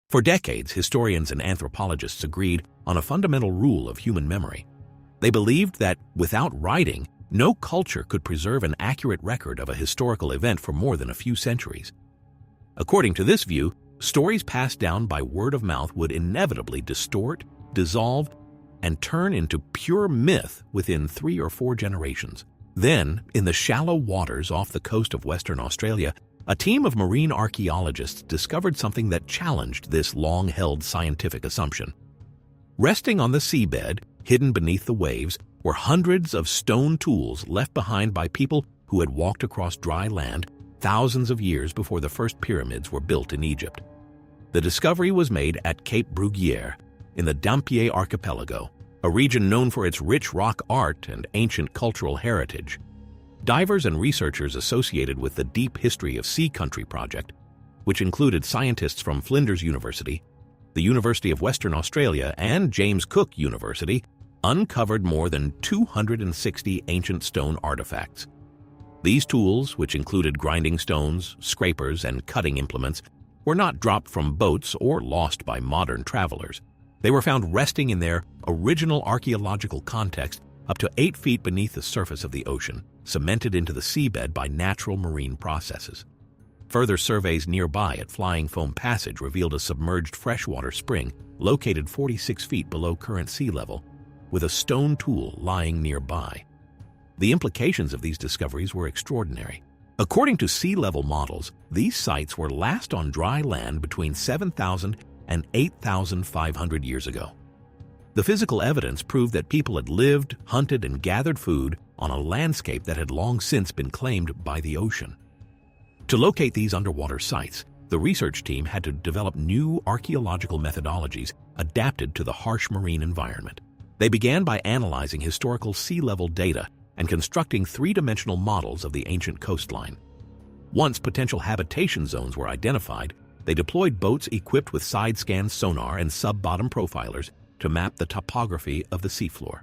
For decades, historians and anthropologists agreed on a fundamental rule of human memory. They believed that without writing, no culture could preserve an accurate record of a historical event for more than a few centuries. According to this view, stories passed down by word of mouth would inevitably distort, dissolve, and turn into pure myth within 3 or 4 generations. Then, in the shallow waters off the coast of Western Australia, a team of marine archaeologists discovered something that challenged this long-held scientific assumption. Resting on the seabed, hidden beneath the waves, were hundreds of stone tools left behind by people who had walked across dry land thousands of years before the first pyramids were built in Egypt. The discovery was made at Cape Bruguière in the Dampier Archipelago, a region known for its rich rock art and ancient cultural heritage. Divers and researchers associated with the Deep History of Sea Country project, which included scientists from Flinders University, the University of Western Australia, and James Cook University, uncovered more than 260 ancient stone artifacts. These tools, which included grinding stones, scrapers, and cutting implements, were not dropped from boats or lost by modern travelers. They were found resting in their original archaeological context up to 8 feet beneath the surface of the ocean, cemented into the seabed by natural marine processes. Further surveys nearby at Flying Foam Passage revealed a submerged freshwater spring located 46 feet below current sea level, with a stone tool lying nearby. The implications of these discoveries were extraordinary. According to sea level models, these sites were last on dry land between 7,000 and 8,500 years ago. The physical evidence proved that people had lived, hunted, and gathered food on a landscape that had long since been claimed by the ocean. To locate these underwater sites, the research team had to develop new archaeological methodologies adapted to the harsh marine environment. They began by analyzing historical sea level data and constructing 3-dimensional models of the ancient coastline. Once potential habitation zones were identified, they deployed boats equipped with side-scan sonar and sub-bottom profilers to map the topography of the seafloor.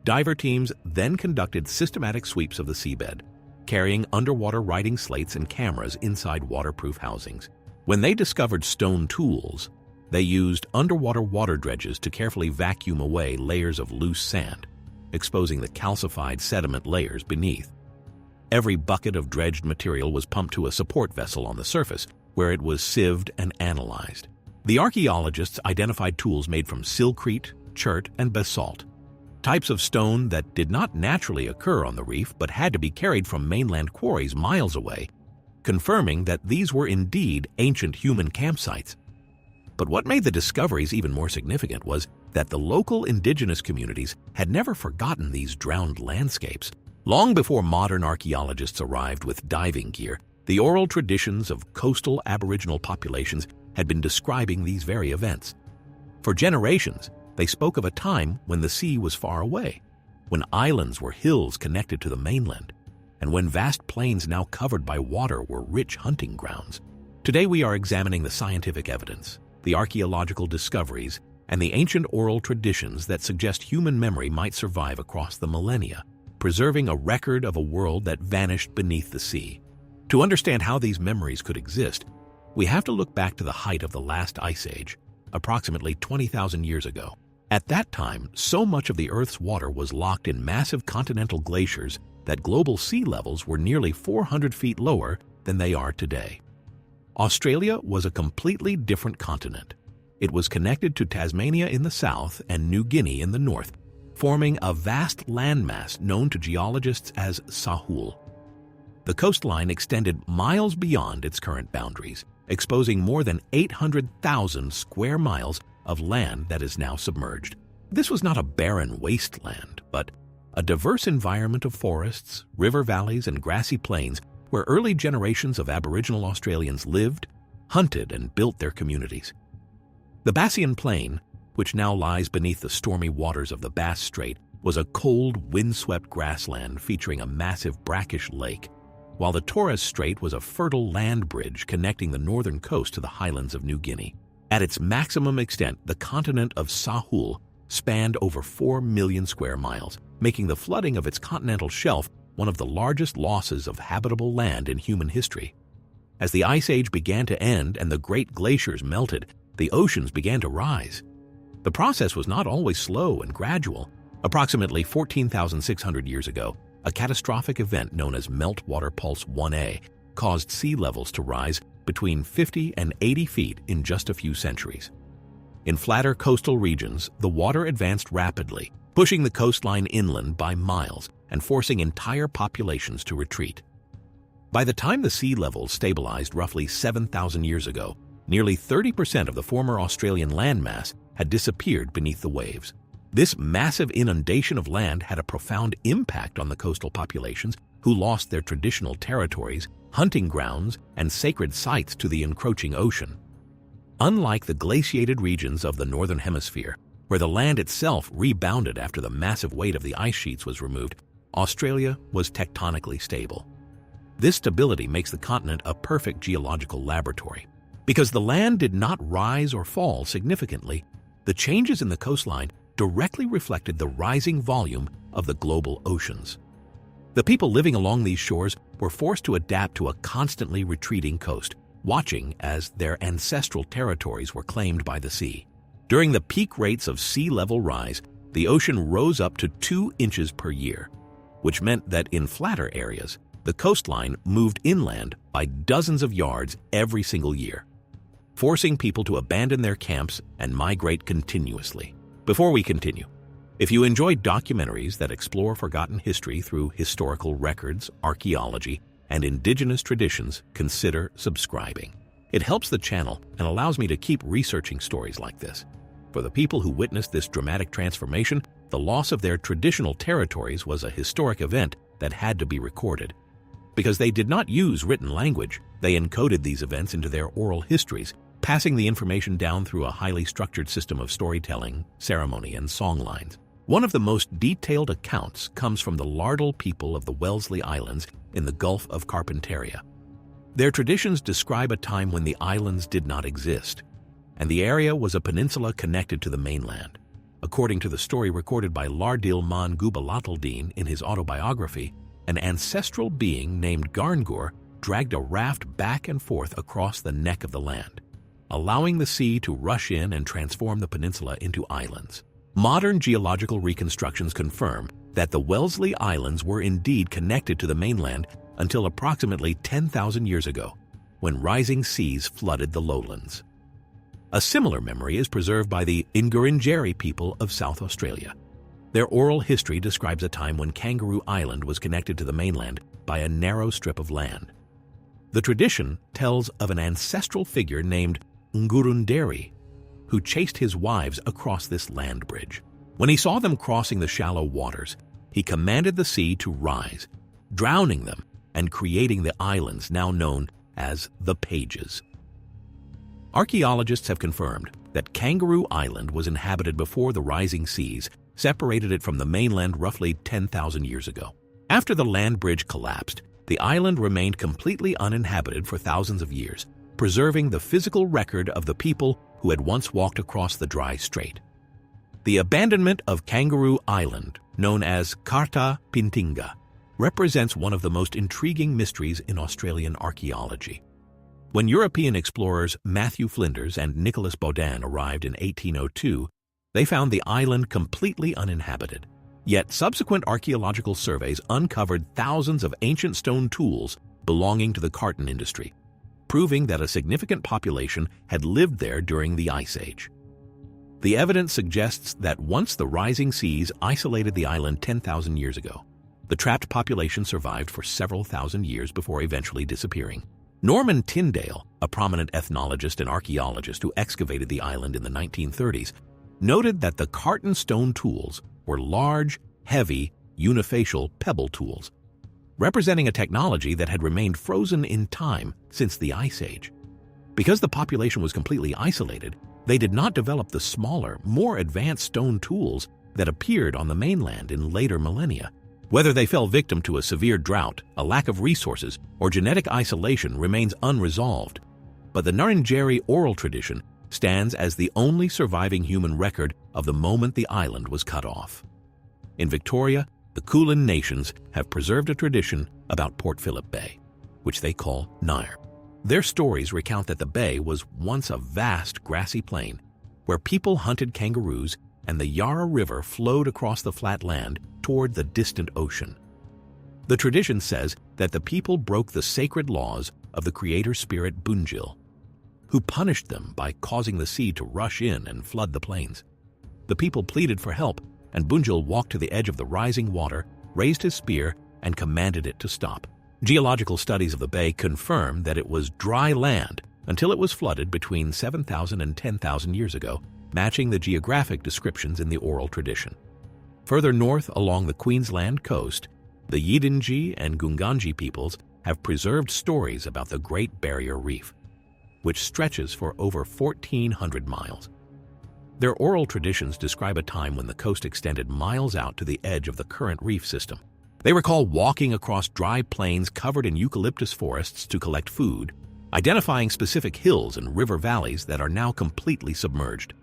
Diver teams then conducted systematic sweeps of the seabed, carrying underwater writing slates and cameras inside waterproof housings. When they discovered stone tools, they used underwater water dredges to carefully vacuum away layers of loose sand, exposing the calcified sediment layers beneath. Every bucket of dredged material was pumped to a support vessel on the surface, where it was sieved and analyzed. The archaeologists identified tools made from silcrete, chert, and basalt, types of stone that did not naturally occur on the reef but had to be carried from mainland quarries miles away, confirming that these were indeed ancient human campsites. But what made the discoveries even more significant was that the local indigenous communities had never forgotten these drowned landscapes. Long before modern archaeologists arrived with diving gear, the oral traditions of coastal Aboriginal populations had been describing these very events. For generations, they spoke of a time when the sea was far away, when islands were hills connected to the mainland, and when vast plains now covered by water were rich hunting grounds. Today we are examining the scientific evidence, the archaeological discoveries, and the ancient oral traditions that suggest human memory might survive across the millennia, preserving a record of a world that vanished beneath the sea. To understand how these memories could exist, we have to look back to the height of the last ice age, approximately 20,000 years ago. At that time, so much of the Earth's water was locked in massive continental glaciers that global sea levels were nearly 400 feet lower than they are today. Australia was a completely different continent. It was connected to Tasmania in the south and New Guinea in the north, forming a vast landmass known to geologists as Sahul. The coastline extended miles beyond its current boundaries, exposing more than 800,000 square miles of land that is now submerged. This was not a barren wasteland, but a diverse environment of forests, river valleys, and grassy plains where early generations of Aboriginal Australians lived, hunted, and built their communities. The Bassian Plain, which now lies beneath the stormy waters of the Bass Strait, was a cold, windswept grassland featuring a massive brackish lake, while the Torres Strait was a fertile land bridge connecting the northern coast to the highlands of New Guinea. At its maximum extent, the continent of Sahul spanned over 4 million square miles, making the flooding of its continental shelf one of the largest losses of habitable land in human history. As the Ice Age began to end and the great glaciers melted, the oceans began to rise. The process was not always slow and gradual. Approximately 14,600 years ago, a catastrophic event known as Meltwater Pulse 1A caused sea levels to rise between 50 and 80 feet in just a few centuries. In flatter coastal regions, the water advanced rapidly, pushing the coastline inland by miles and forcing entire populations to retreat. By the time the sea levels stabilized roughly 7,000 years ago, nearly 30% of the former Australian landmass had disappeared beneath the waves. This massive inundation of land had a profound impact on the coastal populations who lost their traditional territories, hunting grounds, and sacred sites to the encroaching ocean. Unlike the glaciated regions of the Northern Hemisphere, where the land itself rebounded after the massive weight of the ice sheets was removed, Australia was tectonically stable. This stability makes the continent a perfect geological laboratory. Because the land did not rise or fall significantly, the changes in the coastline directly reflected the rising volume of the global oceans. The people living along these shores were forced to adapt to a constantly retreating coast, watching as their ancestral territories were claimed by the sea. During the peak rates of sea level rise, the ocean rose up to 2 inches per year, which meant that in flatter areas, the coastline moved inland by dozens of yards every single year, forcing people to abandon their camps and migrate continuously. Before we continue, if you enjoy documentaries that explore forgotten history through historical records, archaeology, and indigenous traditions, consider subscribing. It helps the channel and allows me to keep researching stories like this. For the people who witnessed this dramatic transformation, the loss of their traditional territories was a historic event that had to be recorded. Because they did not use written language, they encoded these events into their oral histories, passing the information down through a highly structured system of storytelling, ceremony, and songlines. One of the most detailed accounts comes from the Lardil people of the Wellesley Islands in the Gulf of Carpentaria. Their traditions describe a time when the islands did not exist, and the area was a peninsula connected to the mainland. According to the story recorded by Lardil Man Gubalataldeen in his autobiography, an ancestral being named Garngur dragged a raft back and forth across the neck of the land, allowing the sea to rush in and transform the peninsula into islands. Modern geological reconstructions confirm that the Wellesley Islands were indeed connected to the mainland until approximately 10,000 years ago, when rising seas flooded the lowlands. A similar memory is preserved by the Ngurunjeri people of South Australia. Their oral history describes a time when Kangaroo Island was connected to the mainland by a narrow strip of land. The tradition tells of an ancestral figure named Ngurunderi, who chased his wives across this land bridge. When he saw them crossing the shallow waters, he commanded the sea to rise, drowning them and creating the islands now known as the Pages. Archaeologists have confirmed that Kangaroo Island was inhabited before the rising seas separated it from the mainland roughly 10,000 years ago. After the land bridge collapsed, the island remained completely uninhabited for thousands of years, preserving the physical record of the people who had once walked across the dry strait. The abandonment of Kangaroo Island, known as Karta Pintinga, represents one of the most intriguing mysteries in Australian archaeology. When European explorers Matthew Flinders and Nicholas Baudin arrived in 1802, they found the island completely uninhabited. Yet subsequent archaeological surveys uncovered thousands of ancient stone tools belonging to the carton industry, proving that a significant population had lived there during the Ice Age. The evidence suggests that once the rising seas isolated the island 10,000 years ago, the trapped population survived for several thousand years before eventually disappearing. Norman Tyndale, a prominent ethnologist and archaeologist who excavated the island in the 1930s, noted that the carton stone tools were large, heavy, unifacial pebble tools, representing a technology that had remained frozen in time since the Ice Age. Because the population was completely isolated, they did not develop the smaller, more advanced stone tools that appeared on the mainland in later millennia. Whether they fell victim to a severe drought, a lack of resources, or genetic isolation remains unresolved, but the Ngarrindjeri oral tradition stands as the only surviving human record of the moment the island was cut off. In Victoria, the Kulin Nations have preserved a tradition about Port Phillip Bay, which they call Nair. Their stories recount that the bay was once a vast grassy plain where people hunted kangaroos and the Yarra River flowed across the flat land toward the distant ocean. The tradition says that the people broke the sacred laws of the creator spirit Bunjil, who punished them by causing the sea to rush in and flood the plains. The people pleaded for help, and Bunjil walked to the edge of the rising water, raised his spear, and commanded it to stop. Geological studies of the bay confirm that it was dry land until it was flooded between 7,000 and 10,000 years ago, matching the geographic descriptions in the oral tradition. Further north along the Queensland coast, the Yidinji and Gunganji peoples have preserved stories about the Great Barrier Reef, which stretches for over 1,400 miles. Their oral traditions describe a time when the coast extended miles out to the edge of the current reef system. They recall walking across dry plains covered in eucalyptus forests to collect food, identifying specific hills and river valleys that are now completely submerged.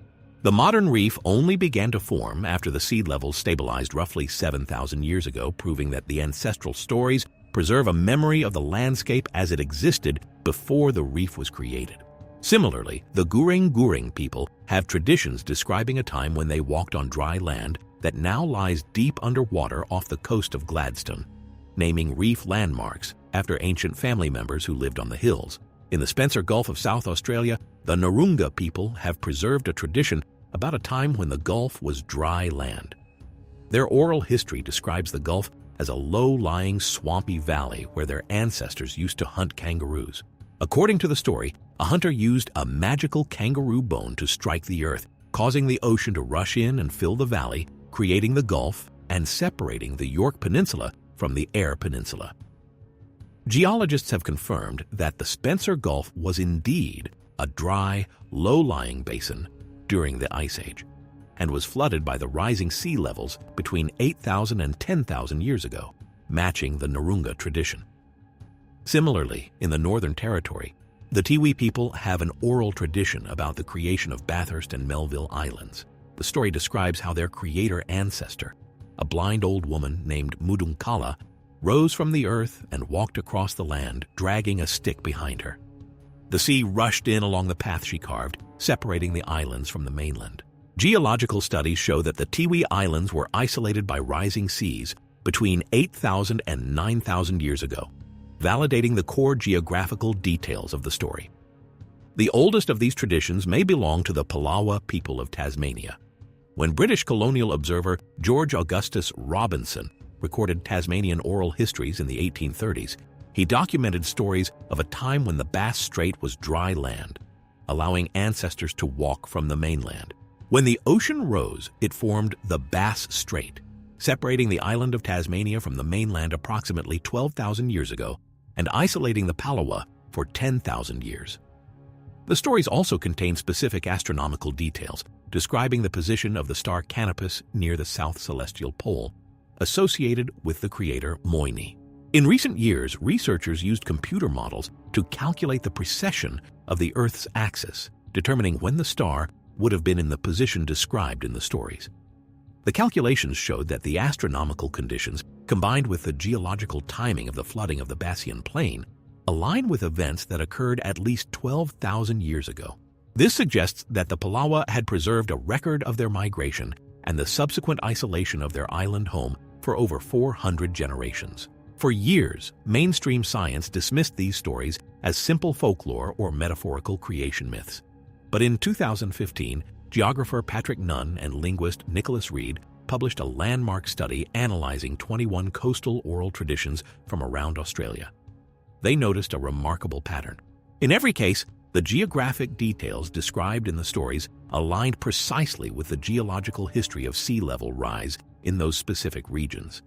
The modern reef only began to form after the sea levels stabilized roughly 7,000 years ago, proving that the ancestral stories preserve a memory of the landscape as it existed before the reef was created. Similarly, the Guring people have traditions describing a time when they walked on dry land that now lies deep underwater off the coast of Gladstone, naming reef landmarks after ancient family members who lived on the hills. In the Spencer Gulf of South Australia, the Narunga people have preserved a tradition about a time when the Gulf was dry land. Their oral history describes the Gulf as a low-lying, swampy valley where their ancestors used to hunt kangaroos. According to the story, a hunter used a magical kangaroo bone to strike the earth, causing the ocean to rush in and fill the valley, creating the Gulf and separating the York Peninsula from the Eyre Peninsula. Geologists have confirmed that the Spencer Gulf was indeed a dry, low-lying basin during the Ice Age and was flooded by the rising sea levels between 8,000 and 10,000 years ago, matching the Narunga tradition. Similarly, in the Northern Territory, the Tiwi people have an oral tradition about the creation of Bathurst and Melville Islands. The story describes how their creator ancestor, a blind old woman named Mudunkala, rose from the earth and walked across the land, dragging a stick behind her. The sea rushed in along the path she carved, separating the islands from the mainland. Geological studies show that the Tiwi Islands were isolated by rising seas between 8,000 and 9,000 years ago, validating the core geographical details of the story. The oldest of these traditions may belong to the Palawa people of Tasmania. When British colonial observer George Augustus Robinson recorded Tasmanian oral histories in the 1830s, he documented stories of a time when the Bass Strait was dry land, allowing ancestors to walk from the mainland. When the ocean rose, it formed the Bass Strait, separating the island of Tasmania from the mainland approximately 12,000 years ago and isolating the Palawa for 10,000 years. The stories also contain specific astronomical details describing the position of the star Canopus near the south celestial pole, associated with the creator Moini. In recent years, researchers used computer models to calculate the precession of the Earth's axis, determining when the star would have been in the position described in the stories. The calculations showed that the astronomical conditions, combined with the geological timing of the flooding of the Bassian Plain, align with events that occurred at least 12,000 years ago. This suggests that the Palawa had preserved a record of their migration and the subsequent isolation of their island home for over 400 generations. For years, mainstream science dismissed these stories as simple folklore or metaphorical creation myths. But in 2015, geographer Patrick Nunn and linguist Nicholas Reed published a landmark study analyzing 21 coastal oral traditions from around Australia. They noticed a remarkable pattern. In every case, the geographic details described in the stories aligned precisely with the geological history of sea level rise in those specific regions.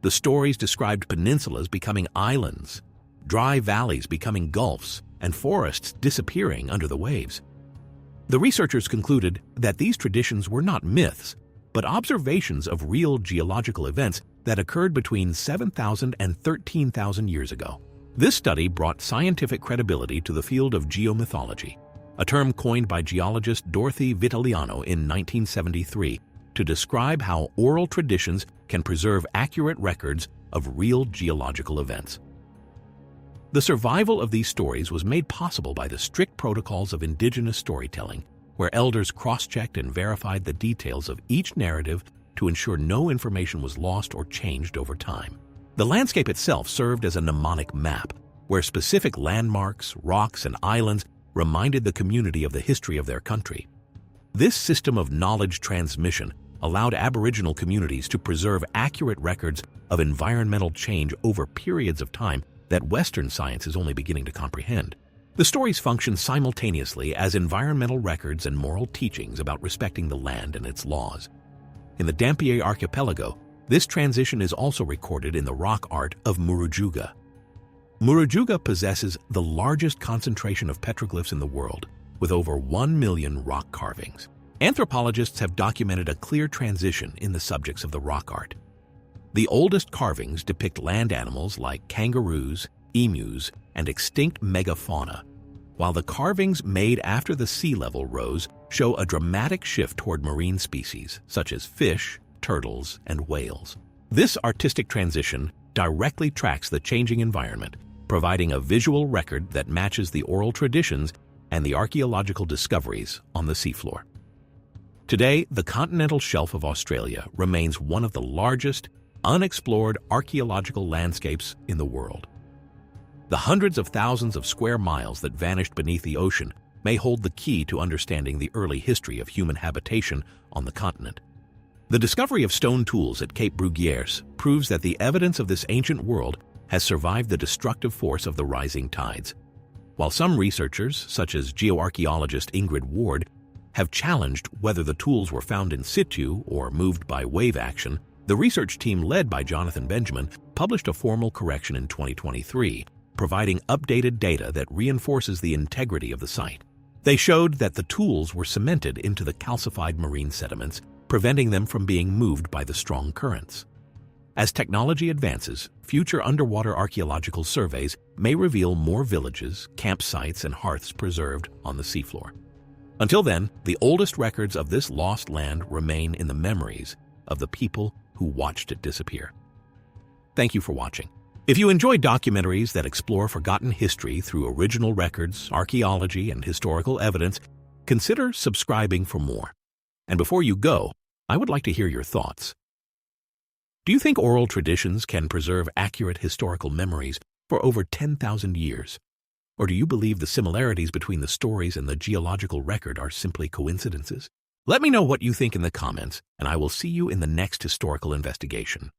The stories described peninsulas becoming islands, dry valleys becoming gulfs, and forests disappearing under the waves. The researchers concluded that these traditions were not myths, but observations of real geological events that occurred between 7,000 and 13,000 years ago. This study brought scientific credibility to the field of geomythology, a term coined by geologist Dorothy Vitaliano in 1973 to describe how oral traditions can preserve accurate records of real geological events. The survival of these stories was made possible by the strict protocols of indigenous storytelling, where elders cross-checked and verified the details of each narrative to ensure no information was lost or changed over time. The landscape itself served as a mnemonic map, where specific landmarks, rocks, and islands reminded the community of the history of their country. This system of knowledge transmission allowed Aboriginal communities to preserve accurate records of environmental change over periods of time that Western science is only beginning to comprehend. The stories function simultaneously as environmental records and moral teachings about respecting the land and its laws. In the Dampier archipelago, this transition is also recorded in the rock art of Murujuga. Murujuga possesses the largest concentration of petroglyphs in the world, with over 1 million rock carvings. Anthropologists have documented a clear transition in the subjects of the rock art. The oldest carvings depict land animals like kangaroos, emus, and extinct megafauna, while the carvings made after the sea level rose show a dramatic shift toward marine species such as fish, turtles, and whales. This artistic transition directly tracks the changing environment, providing a visual record that matches the oral traditions and the archaeological discoveries on the seafloor. Today, the continental shelf of Australia remains one of the largest, unexplored archaeological landscapes in the world. The hundreds of thousands of square miles that vanished beneath the ocean may hold the key to understanding the early history of human habitation on the continent. The discovery of stone tools at Cape Brugheres proves that the evidence of this ancient world has survived the destructive force of the rising tides. While some researchers, such as geoarchaeologist Ingrid Ward, have challenged whether the tools were found in situ or moved by wave action, the research team led by Jonathan Benjamin published a formal correction in 2023, providing updated data that reinforces the integrity of the site. They showed that the tools were cemented into the calcified marine sediments, preventing them from being moved by the strong currents. As technology advances, future underwater archaeological surveys may reveal more villages, campsites, and hearths preserved on the seafloor. Until then, the oldest records of this lost land remain in the memories of the people who watched it disappear. Thank you for watching. If you enjoy documentaries that explore forgotten history through original records, archaeology, and historical evidence, consider subscribing for more. And before you go, I would like to hear your thoughts. Do you think oral traditions can preserve accurate historical memories for over 10,000 years? Or do you believe the similarities between the stories and the geological record are simply coincidences? Let me know what you think in the comments, and I will see you in the next historical investigation.